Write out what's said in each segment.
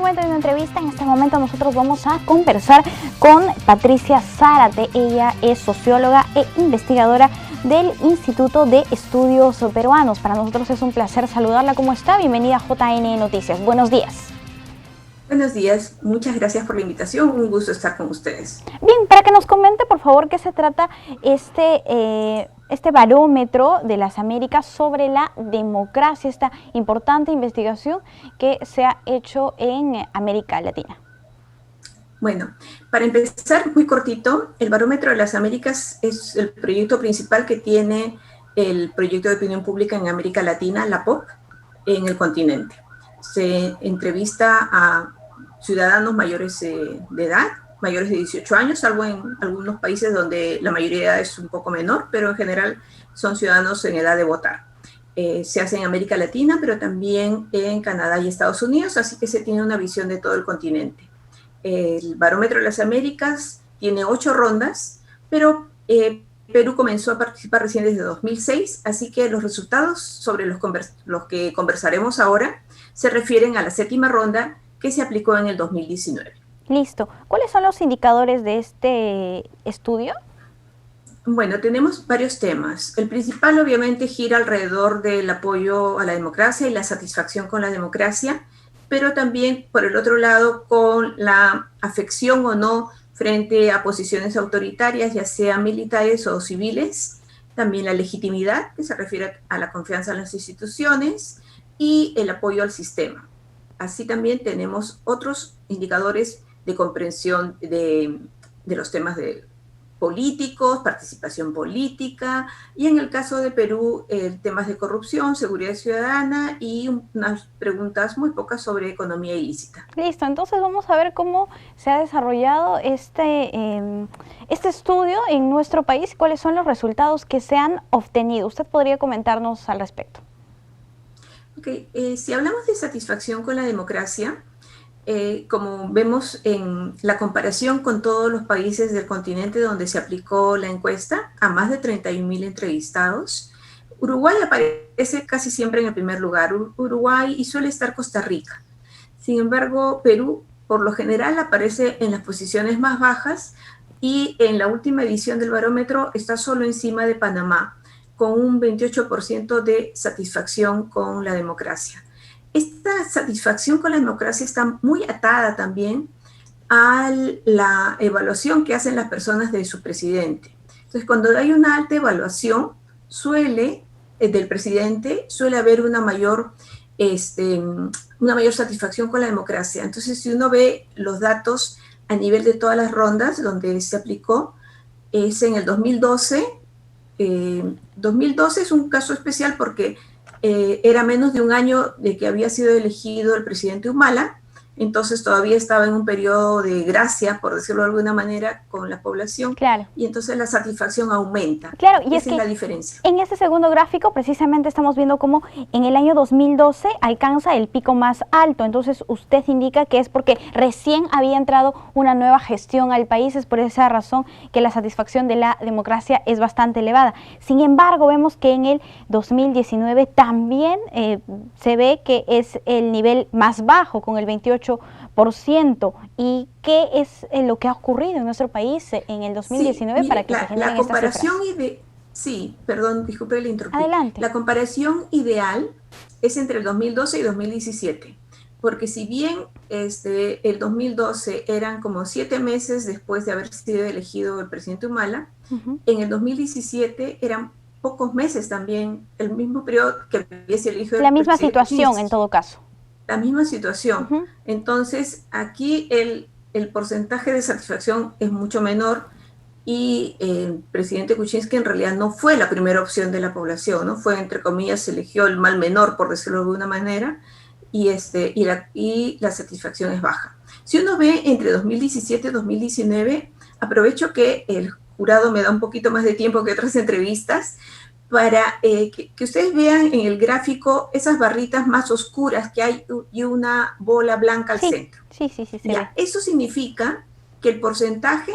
momento de una entrevista. En este momento nosotros vamos a conversar con Patricia Zárate. Ella es socióloga e investigadora del Instituto de Estudios Peruanos. Para nosotros es un placer saludarla. ¿Cómo está? Bienvenida a JN Noticias. Buenos días. Buenos días, muchas gracias por la invitación, un gusto estar con ustedes. Bien, para que nos comente por favor qué se trata este barómetro de las Américas sobre la democracia, esta importante investigación que se ha hecho en América Latina. Bueno, para empezar muy cortito, el barómetro de las Américas es el proyecto principal que tiene el proyecto de opinión pública en América Latina, la POP, en el continente. Se entrevista a ciudadanos mayores de edad, mayores de 18 años, salvo en algunos países donde la mayoría de edad es un poco menor, pero en general son ciudadanos en edad de votar. Se hace en América Latina, pero también en Canadá y Estados Unidos, así que se tiene una visión de todo el continente. El Barómetro de las Américas tiene 8 rondas, pero Perú comenzó a participar recién desde 2006, así que los resultados sobre los que conversaremos ahora se refieren a la 7ª ronda que se aplicó en el 2019. Listo. ¿Cuáles son los indicadores de este estudio? Bueno, tenemos varios temas. El principal obviamente gira alrededor del apoyo a la democracia y la satisfacción con la democracia, pero también por el otro lado con la afección o no frente a posiciones autoritarias, ya sean militares o civiles, también la legitimidad, que se refiere a la confianza en las instituciones, y el apoyo al sistema. Así también tenemos otros indicadores de comprensión de los temas de políticos, participación política, y en el caso de Perú, temas de corrupción, seguridad ciudadana y unas preguntas muy pocas sobre economía ilícita. Listo, entonces vamos a ver cómo se ha desarrollado este estudio en nuestro país, cuáles son los resultados que se han obtenido. ¿Usted podría comentarnos al respecto? Okay. Si hablamos de satisfacción con la democracia, como vemos en la comparación con todos los países del continente donde se aplicó la encuesta, a más de 31.000 entrevistados, Uruguay aparece casi siempre en el primer lugar, Uruguay, y suele estar Costa Rica. Sin embargo, Perú por lo general aparece en las posiciones más bajas y en la última edición del barómetro está solo encima de Panamá, con un 28% de satisfacción con la democracia. Esta satisfacción con la democracia está muy atada también a la evaluación que hacen las personas de su presidente. Entonces, cuando hay una alta evaluación del presidente, suele haber una mayor satisfacción con la democracia. Entonces, si uno ve los datos a nivel de todas las rondas donde se aplicó, es en el 2012. 2012 es un caso especial porque era menos de un año de que había sido elegido el presidente Humala, entonces todavía estaba en un periodo de gracia, por decirlo de alguna manera, con la población, claro. Y entonces la satisfacción aumenta. Claro, y esa es la diferencia. En este segundo gráfico precisamente estamos viendo cómo en el año 2012 alcanza el pico más alto, entonces usted indica que es porque recién había entrado una nueva gestión al país, es por esa razón que la satisfacción de la democracia es bastante elevada. Sin embargo, vemos que en el 2019 también se ve que es el nivel más bajo, con el 28%. ¿Y qué es lo que ha ocurrido en nuestro país en el 2019 para que se generen estas cifras? Sí, perdón, disculpe, le interrumpí. Adelante. La comparación ideal es entre el 2012 y 2017, porque si bien el 2012 eran como 7 meses después de haber sido elegido el presidente Humala, en el 2017 eran pocos meses también, el mismo periodo que había sido elegido. La misma situación en todo caso. La misma situación. Entonces, aquí el porcentaje de satisfacción es mucho menor y el presidente Kuczynski en realidad no fue la primera opción de la población, ¿no? Fue, entre comillas, se eligió el mal menor, por decirlo de alguna manera, y la satisfacción es baja. Si uno ve entre 2017 y 2019, aprovecho que el jurado me da un poquito más de tiempo que otras entrevistas, para que ustedes vean en el gráfico esas barritas más oscuras que hay y una bola blanca al centro. Sí. Eso significa que el porcentaje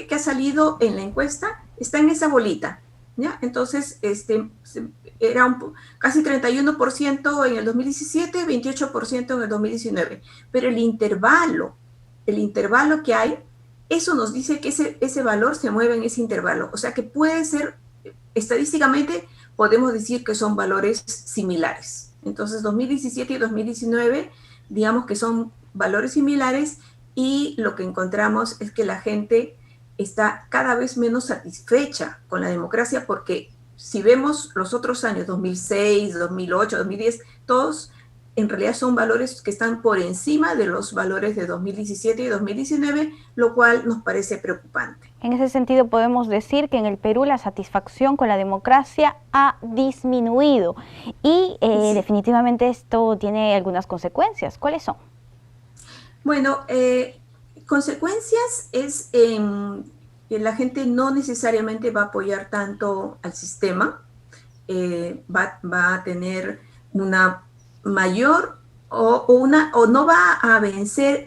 que ha salido en la encuesta está en esa bolita. ¿ya? Entonces, era casi 31% en el 2017, 28% en el 2019, pero el intervalo que hay, eso nos dice que ese valor se mueve en ese intervalo, o sea que puede ser, estadísticamente podemos decir que son valores similares. Entonces 2017 y 2019, digamos que son valores similares, y lo que encontramos es que la gente está cada vez menos satisfecha con la democracia, porque si vemos los otros años, 2006, 2008, 2010, todos en realidad son valores que están por encima de los valores de 2017 y 2019, lo cual nos parece preocupante. En ese sentido podemos decir que en el Perú la satisfacción con la democracia ha disminuido y Sí. definitivamente esto tiene algunas consecuencias. ¿Cuáles son? Bueno, consecuencias es que la gente no necesariamente va a apoyar tanto al sistema, va a tener una mayor o no va a vencer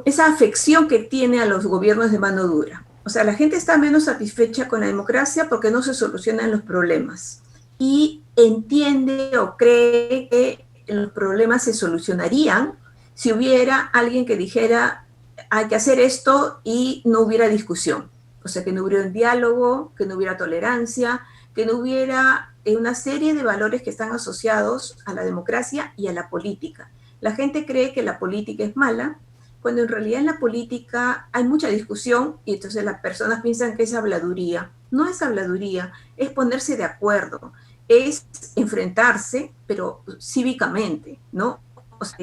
esa afección que tiene a los gobiernos de mano dura. O sea, la gente está menos satisfecha con la democracia porque no se solucionan los problemas y entiende o cree que los problemas se solucionarían si hubiera alguien que dijera hay que hacer esto y no hubiera discusión. O sea, que no hubiera un diálogo, que no hubiera tolerancia, que no hubiera una serie de valores que están asociados a la democracia y a la política. La gente cree que la política es mala, cuando en realidad en la política hay mucha discusión y entonces las personas piensan que es habladuría. No es habladuría, es ponerse de acuerdo, es enfrentarse, pero cívicamente, ¿no? O sea,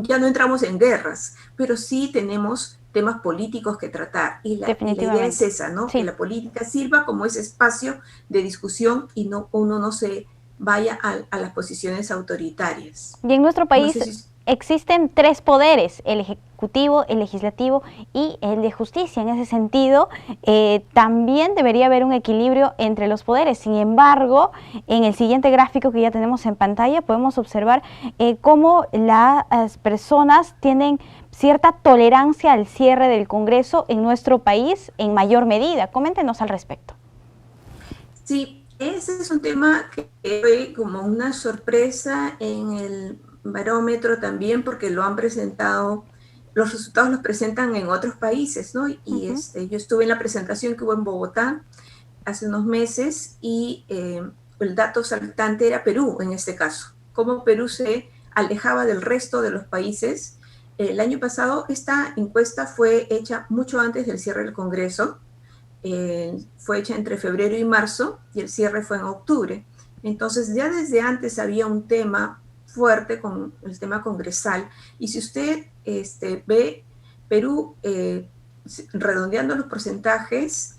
ya no entramos en guerras, pero sí tenemos temas políticos que tratar. Y la idea es Definitivamente. esa, ¿no? Que Sí. la política sirva como ese espacio de discusión y uno no se vaya a las posiciones autoritarias. Y en nuestro No país sé si... existen tres poderes, el ejecutivo, el legislativo y el de justicia. En ese sentido, también debería haber un equilibrio entre los poderes. Sin embargo, en el siguiente gráfico que ya tenemos en pantalla, podemos observar cómo las personas tienen cierta tolerancia al cierre del Congreso en nuestro país en mayor medida. Coméntenos al respecto. Sí, ese es un tema que fue como una sorpresa en el barómetro también, porque lo han presentado, los resultados los presentan en otros países, ¿no? Y yo estuve en la presentación que hubo en Bogotá hace unos meses y el dato saltante era Perú en este caso, cómo Perú se alejaba del resto de los países. El año pasado esta encuesta fue hecha mucho antes del cierre del Congreso, fue hecha entre febrero y marzo y el cierre fue en octubre. Entonces ya desde antes había un tema fuerte con el tema congresal, y si usted ve Perú, redondeando los porcentajes,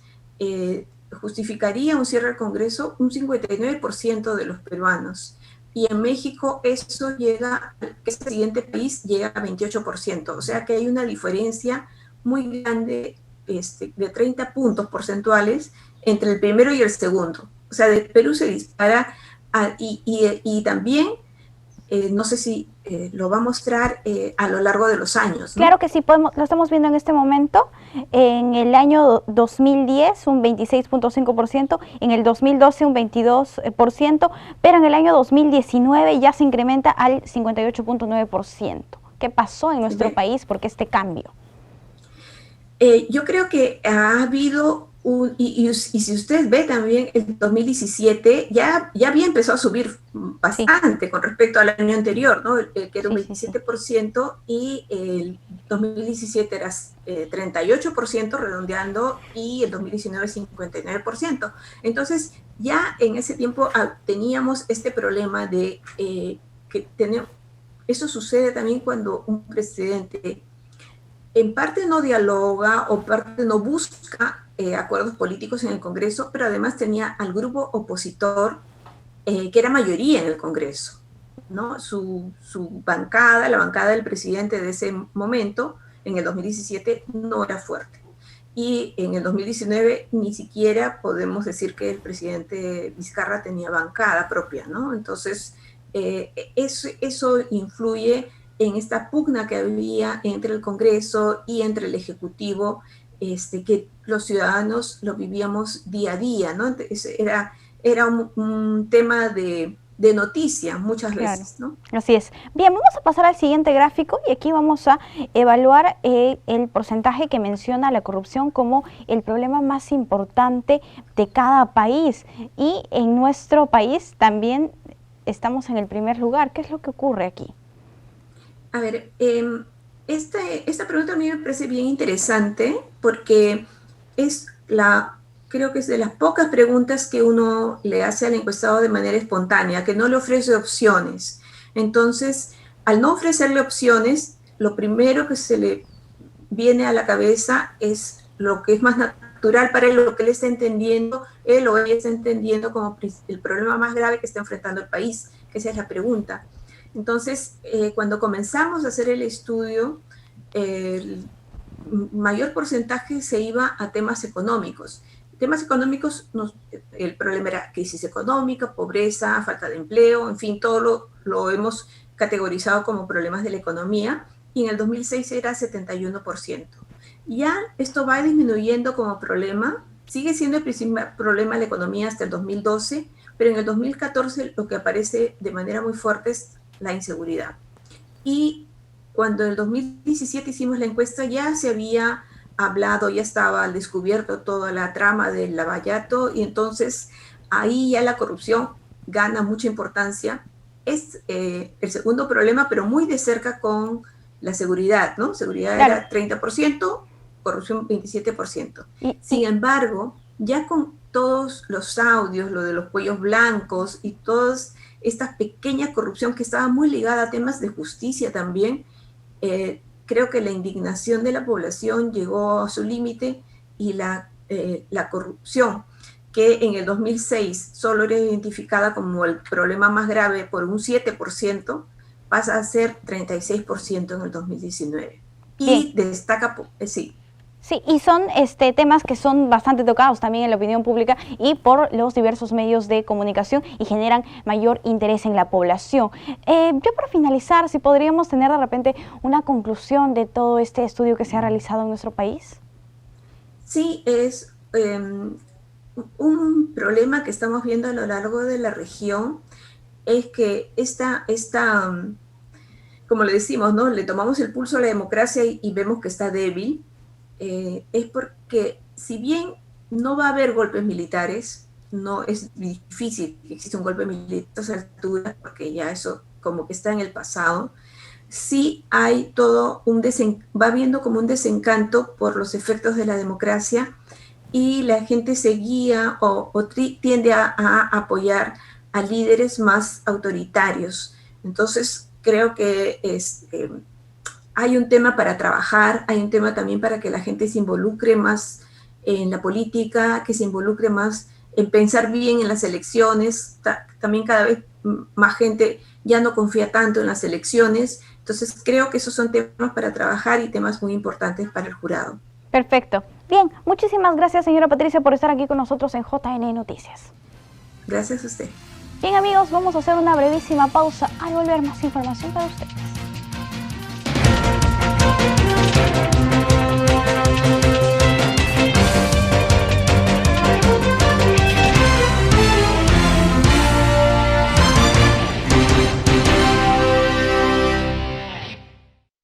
justificaría un cierre del Congreso un 59% de los peruanos. Y en México eso llega, este siguiente país llega a 28%, o sea que hay una diferencia muy grande de 30 puntos porcentuales entre el primero y el segundo. O sea, de Perú se dispara y también, no sé si lo va a mostrar a lo largo de los años, ¿no? Claro que sí, lo estamos viendo en este momento. En el año 2010 un 26.5%, en el 2012 un 22%, pero en el año 2019 ya se incrementa al 58.9%. ¿Qué pasó en nuestro país? ¿Por qué este cambio? Yo creo que ha habido y si usted ve también el 2017, ya había empezado a subir bastante con respecto al año anterior, ¿no? Que era un 27%, y el 2017 era 38%, redondeando, y el 2019 59%. Entonces, ya en ese tiempo teníamos este problema de que eso sucede también cuando un presidente en parte no dialoga o parte no busca acuerdos políticos en el Congreso, pero además tenía al grupo opositor que era mayoría en el Congreso, ¿no? Su bancada, la bancada del presidente de ese momento, en el 2017, no era fuerte. Y en el 2019 ni siquiera podemos decir que el presidente Vizcarra tenía bancada propia, ¿no? Entonces, eso influye en esta pugna que había entre el Congreso y entre el Ejecutivo, que los ciudadanos lo vivíamos día a día, ¿no? Entonces, era un tema de noticia muchas veces, ¿no? Así es. Bien, vamos a pasar al siguiente gráfico y aquí vamos a evaluar el porcentaje que menciona la corrupción como el problema más importante de cada país. Y en nuestro país también estamos en el primer lugar. ¿Qué es lo que ocurre aquí? A ver, esta pregunta a mí me parece bien interesante porque creo que es de las pocas preguntas que uno le hace al encuestado de manera espontánea, que no le ofrece opciones. Entonces, al no ofrecerle opciones, lo primero que se le viene a la cabeza es lo que es más natural para él, lo que él está entendiendo, él o ella está entendiendo como el problema más grave que está enfrentando el país, que esa es la pregunta. Entonces, cuando comenzamos a hacer el estudio, el mayor porcentaje se iba a temas económicos. Temas económicos, el problema era crisis económica, pobreza, falta de empleo, en fin, todo lo hemos categorizado como problemas de la economía, y en el 2006 era 71%. Ya esto va disminuyendo como problema, sigue siendo el principal problema de la economía hasta el 2012, pero en el 2014 lo que aparece de manera muy fuerte es la inseguridad. Y cuando en el 2017 hicimos la encuesta, ya se había hablado, ya estaba al descubierto toda la trama del Lavallato, y entonces ahí ya la corrupción gana mucha importancia. Es el segundo problema, pero muy de cerca con la seguridad, ¿no? Seguridad era 30%, corrupción 27%. Sin embargo, ya con todos los audios, lo de los cuellos blancos y todas esta pequeña corrupción que estaba muy ligada a temas de justicia también, creo que la indignación de la población llegó a su límite, y la corrupción, que en el 2006 solo era identificada como el problema más grave por un 7%, pasa a ser 36% en el 2019. Y destaca, sí. Sí, y son temas que son bastante tocados también en la opinión pública y por los diversos medios de comunicación, y generan mayor interés en la población. Yo, para finalizar, si podríamos tener de repente una conclusión de todo este estudio que se ha realizado en nuestro país. Sí, es un problema que estamos viendo a lo largo de la región, es que como le decimos, ¿no? Le tomamos el pulso a la democracia y vemos que está débil. Es porque, si bien no va a haber golpes militares, no es difícil que exista un golpe militar a esas alturas, porque ya eso como que está en el pasado, sí hay todo va habiendo como un desencanto por los efectos de la democracia, y la gente se guía o tiende a apoyar a líderes más autoritarios. Entonces, creo que hay un tema para trabajar, hay un tema también para que la gente se involucre más en la política, que se involucre más en pensar bien en las elecciones. También cada vez más gente ya no confía tanto en las elecciones. Entonces, creo que esos son temas para trabajar y temas muy importantes para el jurado. Perfecto. Bien, muchísimas gracias, señora Patricia, por estar aquí con nosotros en JN Noticias. Gracias a usted. Bien, amigos, vamos a hacer una brevísima pausa. Al volver, más información para ustedes.